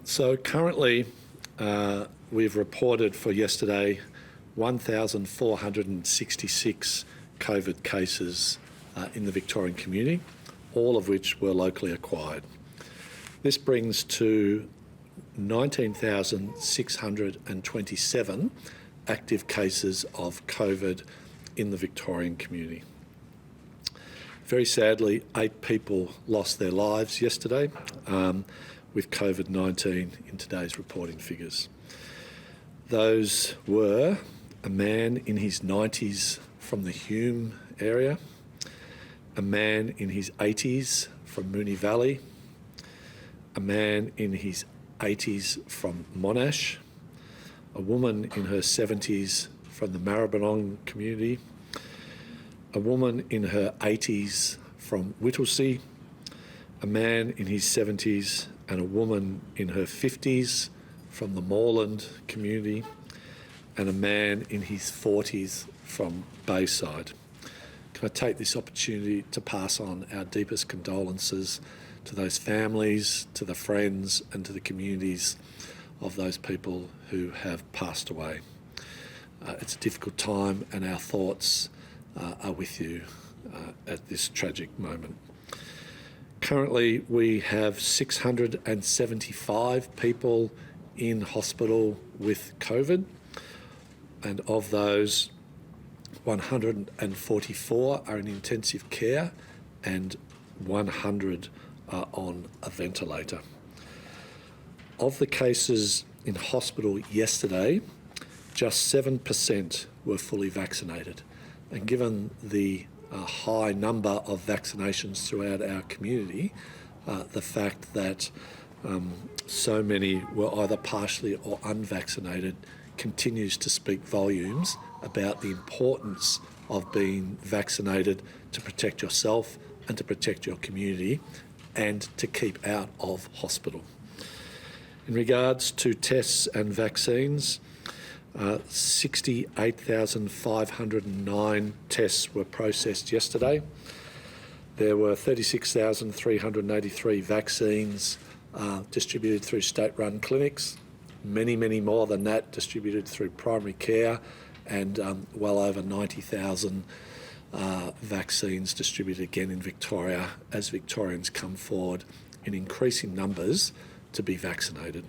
So currently, we've reported for yesterday 1,466 COVID cases in the Victorian community, all of which were locally acquired. This brings to 19,627 active cases of COVID in the Victorian community. Very sadly, 8 people lost their lives yesterday with COVID-19 in today's reporting figures. Those were a man in his 90s from the Hume area, a man in his 80s from Moonee Valley, a man in his 80s from Monash, a woman in her 70s from the Maribyrnong community, a woman in her 80s from Whittlesea, a man in his 70s and a woman in her 50s from the Moreland community, and a man in his 40s from Bayside. Can I take this opportunity to pass on our deepest condolences to those families, to the friends and to the communities of those people who have passed away. It's a difficult time and our thoughts are with you at this tragic moment. Currently, we have 675 people in hospital with COVID, and of those, 144 are in intensive care and 100 are on a ventilator. Of the cases in hospital yesterday, just 7% were fully vaccinated. And given the high number of vaccinations throughout our community, the fact that so many were either partially or unvaccinated continues to speak volumes about the importance of being vaccinated to protect yourself and to protect your community and to keep out of hospital. In regards to tests and vaccines, 68,509 tests were processed yesterday. There were 36,383 vaccines distributed through state-run clinics, many more than that distributed through primary care, and well over 90,000 vaccines distributed again in Victoria as Victorians come forward in increasing numbers to be vaccinated.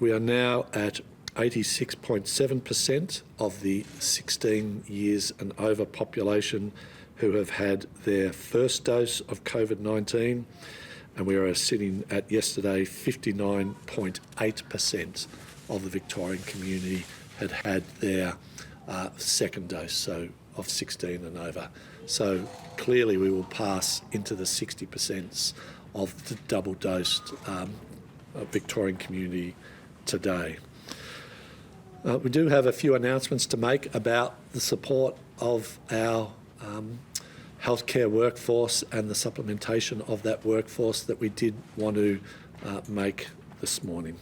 We are now at 86.7% of the 16 years and over population who have had their first dose of COVID-19, and we are sitting at yesterday 59.8% of the Victorian community had had their second dose, so of 16 and over. So clearly we will pass into the 60% of the double-dosed Victorian community today. We do have a few announcements to make about the support of our healthcare workforce and the supplementation of that workforce that we did want to make this morning.